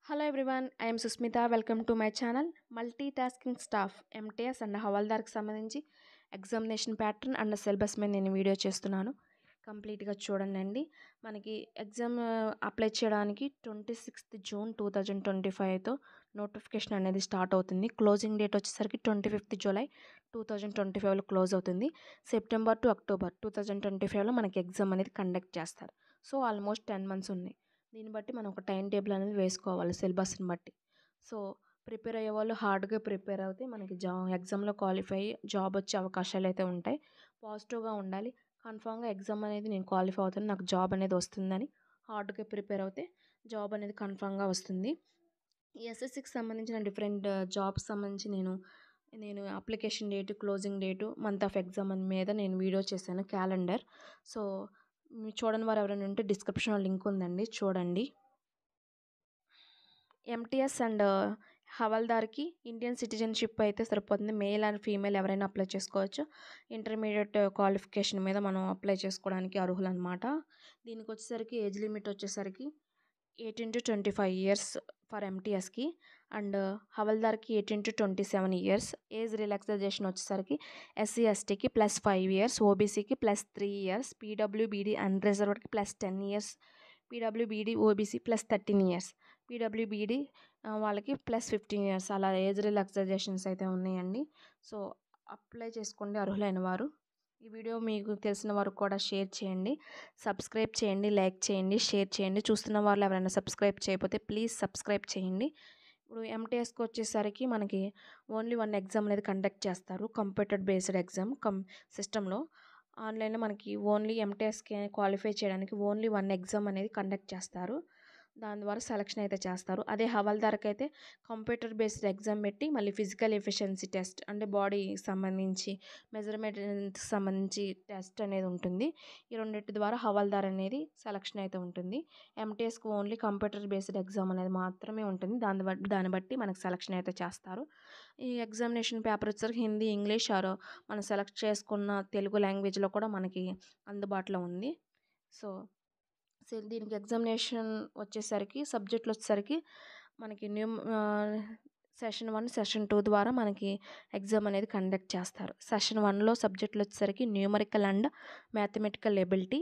Hello everyone, I am Susmita. Welcome to my channel. Multitasking staff MTS and హవాల్దార్కి సంబంధించి examination pattern and syllabus మీద నేను video చేస్తున్నాను. కంప్లీట్గా చూడండి. మనకి ఎగ్జామ్ అప్లై చేయడానికి 26th June 2025తో నోటిఫికేషన్ అనేది స్టార్ట్ అవుతుంది. క్లోజింగ్ డేట్ వచ్చేసరికి 25th July 2025లో క్లోజ్ అవుతుంది. సెప్టెంబర్ టు అక్టోబర్ 2025లో మనకి ఎగ్జామ్ అనేది కండక్ట్ చేస్తారు. సో ఆల్మోస్ట్ 10 months ఉన్నాయి. దీన్ని బట్టి మనం ఒక టైం టేబుల్ అనేది వేసుకోవాలి సిలబస్ని బట్టి. సో ప్రిపేర్ అయ్యే వాళ్ళు హార్డ్గా ప్రిపేర్ అవుతే మనకి ఎగ్జామ్లో క్వాలిఫై అయ్యి జాబ్ వచ్చే అవకాశాలు అయితే ఉంటాయి. పాజిటివ్గా ఉండాలి. కన్ఫామ్గా ఎగ్జామ్ అనేది నేను క్వాలిఫై అవుతాను, నాకు జాబ్ అనేది వస్తుందని హార్డ్గా ప్రిపేర్ అవుతే జాబ్ అనేది కన్ఫామ్గా వస్తుంది. ఈ ఎస్ఎస్సికి సంబంధించిన డిఫరెంట్ జాబ్స్ సంబంధించి నేను application date, closing date, month of exam అని మీద నేను వీడియో చేశాను, క్యాలెండర్. సో మీరు చూడని వారు ఎవరైనా ఉంటే డిస్క్రిప్షన్లో లింక్ ఉందండి, చూడండి. ఎంటీఎస్ అండ్ హవాల్దార్కి ఇండియన్ సిటిజన్షిప్ అయితే సరిపోతుంది. మేల్ అండ్ ఫీమేల్ ఎవరైనా అప్లై చేసుకోవచ్చు. ఇంటర్మీడియట్ క్వాలిఫికేషన్ మీద మనం అప్లై చేసుకోవడానికి అర్హులు అనమాట. దీనికి వచ్చేసరికి ఏజ్ లిమిట్ వచ్చేసరికి 18 to 25 years ఫర్ ఎంటీఎస్కి అండ్ హవాల్దార్కి 18 to 27 years. ఏజ్ రిలాక్సేషన్ వచ్చేసరికి ఎస్సీ ఎస్టీకి +5 years, ఓబీసీకి +3 years, పీడబ్ల్యూబీడీ అన్రిజర్వ్డ్కి +10 years, పీడబ్ల్యూబీడీ ఓబీసీ +13 years, పీడబ్ల్యూబీడీ వాళ్ళకి +15 years. అలా ఏజ్ రిలాక్సేషన్స్ అయితే ఉన్నాయండి. సో అప్లై చేసుకోండి అర్హులైన వారు. ఈ వీడియో మీకు తెలిసిన వారు కూడా షేర్ చేయండి, సబ్స్క్రైబ్ చేయండి, లైక్ చేయండి, షేర్ చేయండి. చూస్తున్న వాళ్ళు ఎవరైనా సబ్స్క్రైబ్ చేయకపోతే ప్లీజ్ సబ్స్క్రైబ్ చేయండి. ఇప్పుడు ఎంటీఎస్కి వచ్చేసరికి మనకి ఓన్లీ 1 ఎగ్జామ్ అనేది కండక్ట్ చేస్తారు. కంప్యూటర్ బేస్డ్ ఎగ్జామ్ సిస్టంలో ఆన్లైన్లో మనకి ఓన్లీ ఎంటీఎస్కి క్వాలిఫై చేయడానికి ఓన్లీ 1 ఎగ్జామ్ అనేది కండక్ట్ చేస్తారు. దాని ద్వారా సెలక్షన్ అయితే చేస్తారు. అదే హవాల్దార్కి అయితే కంప్యూటర్ బేస్డ్ ఎగ్జామ్ పెట్టి మళ్ళీ ఫిజికల్ ఎఫిషియన్సీ టెస్ట్, అంటే బాడీకి సంబంధించి మెజర్మెంట్కి సంబంధించి టెస్ట్ అనేది ఉంటుంది. ఈ రెండింటి ద్వారా హవాల్దార్ అనేది సెలక్షన్ అయితే ఉంటుంది. ఎంటీఎస్కి ఓన్లీ కంప్యూటర్ బేస్డ్ ఎగ్జామ్ అనేది మాత్రమే ఉంటుంది. దాన్ని బట్టి మనకు సెలక్షన్ అయితే చేస్తారు. ఈ ఎగ్జామినేషన్ పేపర్ వచ్చేసరికి హిందీ, ఇంగ్లీష్ ఆర్ మనం సెలెక్ట్ చేసుకున్న తెలుగు లాంగ్వేజ్లో కూడా మనకి అందుబాటులో ఉంది. సో దీనికి ఎగ్జామినేషన్ వచ్చేసరికి సబ్జెక్టులు వచ్చేసరికి మనకి సెషన్ 1, సెషన్ 2 ద్వారా మనకి ఎగ్జామ్ అనేది కండక్ట్ చేస్తారు. సెషన్ 1లో సబ్జెక్టులు వచ్చేసరికి numerical and mathematical ability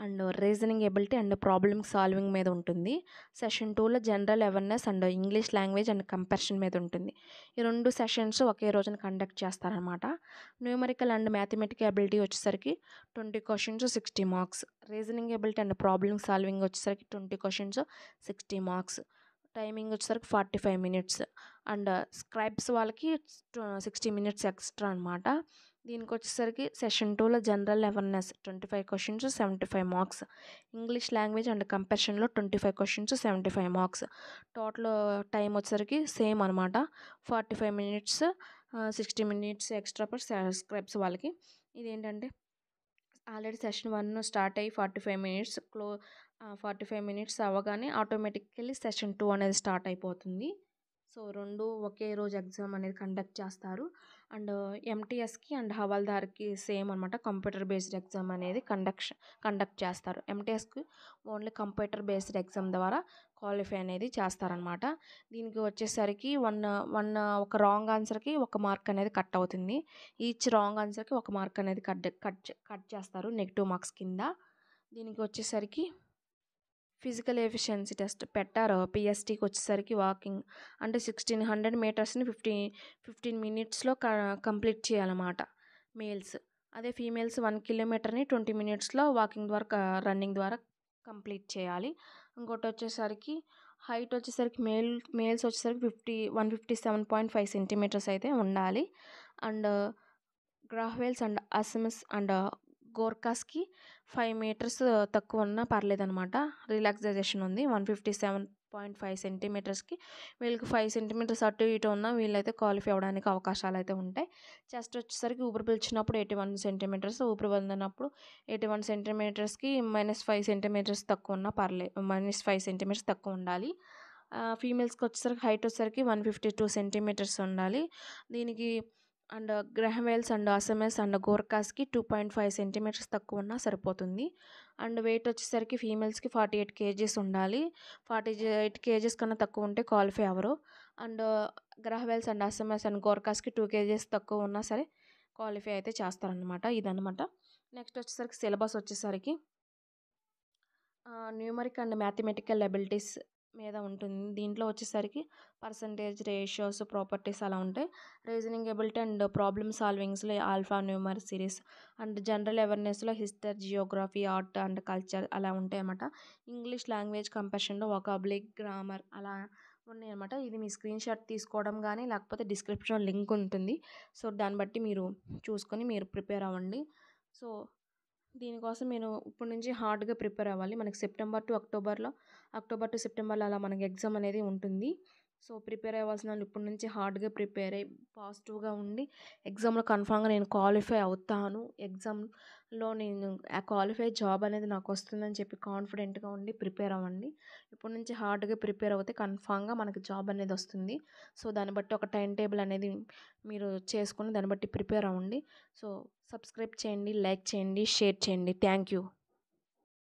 and reasoning ability and problem solving మీద ఉంటుంది. సెషన్ 2లో general awareness and English language and comparison మీద ఉంటుంది. ఈ 2 సెషన్స్ ఒకే రోజున కండక్ట్ చేస్తారనమాట. న్యూమరికల్ అండ్ మ్యాథమెటికల్ ఎబిలిటీ వచ్చేసరికి 20 questions 60 marks, reasoning ability and problem solving వచ్చేసరికి 20 questions 60 marks, టైమింగ్ వచ్చేసరికి 45 minutes అండ్ స్క్రైబ్స్ వాళ్ళకి 60 minutes ఎక్స్ట్రా అనమాట. దీనికి వచ్చేసరికి సెషన్ 2లో general awareness 25 questions 75 marks, English language and కంపారిజన్లో 25 questions 75 marks. టోటల్ టైం వచ్చేసరికి సేమ్ అనమాట, 45 minutes, 60 minutes extra per scribes వాళ్ళకి. ఇదేంటంటే ఆల్రెడీ సెషన్ 1 స్టార్ట్ అయ్యి 45 minutes 45 minutes అవ్వగానే ఆటోమేటికల్లీ సెషన్ 2 అనేది స్టార్ట్ అయిపోతుంది. సో 2 ఒకే రోజు ఎగ్జామ్ అనేది కండక్ట్ చేస్తారు. అండ్ ఎంటీఎస్కి అండ్ హవాల్దార్కి సేమ్ అనమాట, కంప్యూటర్ బేస్డ్ ఎగ్జామ్ అనేది కండక్ట్ చేస్తారు. ఎంటీఎస్కి ఓన్లీ కంప్యూటర్ బేస్డ్ ఎగ్జామ్ ద్వారా క్వాలిఫై అనేది చేస్తారనమాట. దీనికి వచ్చేసరికి ఒక రాంగ్ ఆన్సర్కి 1 మార్క్ అనేది కట్ అవుతుంది. ఈచ్ రాంగ్ ఆన్సర్కి 1 మార్క్ అనేది కట్ చేస్తారు నెగిటివ్ మార్క్స్ కింద. దీనికి వచ్చేసరికి ఫిజికల్ ఎఫిషియన్సీ టెస్ట్ పెట్టారు. పిఎస్టీకి వచ్చేసరికి వాకింగ్ అంటే 1600 metersని 15 minutesలో కంప్లీట్ చేయాలన్నమాట మేల్స్. అదే ఫీమేల్స్ 1 kilometerని 20 minutesలో వాకింగ్ ద్వారా రన్నింగ్ ద్వారా కంప్లీట్ చేయాలి. ఇంకోటి వచ్చేసరికి హైట్ వచ్చేసరికి మేల్స్ వచ్చేసరికి 157.5 centimeters అయితే ఉండాలి. అండ్ గ్రాహ్వేల్స్ అండ్ అసమిస్ అండ్ గోర్ఖాస్కి 5 meters తక్కువ ఉన్నా పర్లేదనమాట, రిలాక్సేషన్ ఉంది. 157.5 centimetersకి వీళ్ళకి 5 centimeters అటు ఇటు ఉన్నా వీళ్ళైతే క్వాలిఫై అవ్వడానికి అవకాశాలు అయితే ఉంటాయి. చెస్ట్ వచ్చేసరికి ఊపిరి పీల్చినప్పుడు 81 centimeters, ఊపిరి వదిలినప్పుడు 81 centimetersకి -5 centimeters తక్కువ ఉన్నా -5 centimeters తక్కువ ఉండాలి. ఫీమేల్స్కి వచ్చేసరికి హైట్ వచ్చేసరికి 152 centimeters ఉండాలి. దీనికి అండ్ గ్రహవేల్స్ అండ్ అసమెస్ అండ్ గోర్కాస్కి 2.5 సెంటీమీటర్స్ తక్కువ ఉన్నా సరిపోతుంది. అండ్ వెయిట్ వచ్చేసరికి ఫీమేల్స్కి 48 కేజీస్ ఉండాలి. 48 కేజీస్ కన్నా తక్కువ ఉంటే క్వాలిఫై అవ్వరు. అండ్ గ్రహవేల్స్ అండ్ అసమెస్ అండ్ గోర్కాస్కి 2 కేజీస్ తక్కువ ఉన్నా సరే క్వాలిఫై అయితే చేస్తారనమాట. ఇదనమాట. నెక్స్ట్ వచ్చేసరికి సిలబస్ వచ్చేసరికి న్యూమరిక్ అండ్ మ్యాథమెటికల్ అబిలిటీస్ మీద ఉంటుంది. దీంట్లో వచ్చేసరికి పర్సంటేజ్, రేషియోస్, ప్రాపర్టీస్ అలా ఉంటాయి. రీజనింగ్ ఎబిలిటీ అండ్ ప్రాబ్లమ్ సాల్వింగ్స్లో alphanumeric series and general అవేర్నెస్లో history, geography, art and culture అలా ఉంటాయి అన్నమాట. ఇంగ్లీష్ లాంగ్వేజ్ కంపారిజన్లో వొకాబులరీ, గ్రామర్ అలా ఉన్నాయన్నమాట. ఇది మీ స్క్రీన్ షాట్ తీసుకోవడం కానీ లేకపోతే డిస్క్రిప్షన్ లింక్ ఉంటుంది. సో దాన్ని బట్టి మీరు చూసుకొని మీరు ప్రిపేర్ అవ్వండి. సో దీనికోసం నేను ఇప్పటి నుంచి హార్డ్గా ప్రిపేర్ అవ్వాలి. మనకి అక్టోబర్ టు సెప్టెంబర్లో అలా మనకి ఎగ్జామ్ అనేది ఉంటుంది. సో ప్రిపేర్ అవ్వాల్సిన వాళ్ళు ఇప్పటి నుంచి హార్డ్గా ప్రిపేర్ అయ్యి పాజిటివ్గా ఉండి ఎగ్జామ్లో కన్ఫామ్గా నేను క్వాలిఫై అవుతాను, ఎగ్జామ్లో నేను క్వాలిఫై జాబ్ అనేది నాకు వస్తుందని చెప్పి కాన్ఫిడెంట్గా ఉండి ప్రిపేర్ అవ్వండి. ఇప్పటి నుంచి హార్డ్గా ప్రిపేర్ అవుతే కన్ఫామ్గా మనకి జాబ్ అనేది వస్తుంది. సో దాన్ని బట్టి ఒక టైం టేబుల్ అనేది మీరు చేసుకొని దాన్ని బట్టి ప్రిపేర్ అవ్వండి. సో సబ్స్క్రైబ్ చేయండి, లైక్ చేయండి, షేర్ చేయండి. Thank you.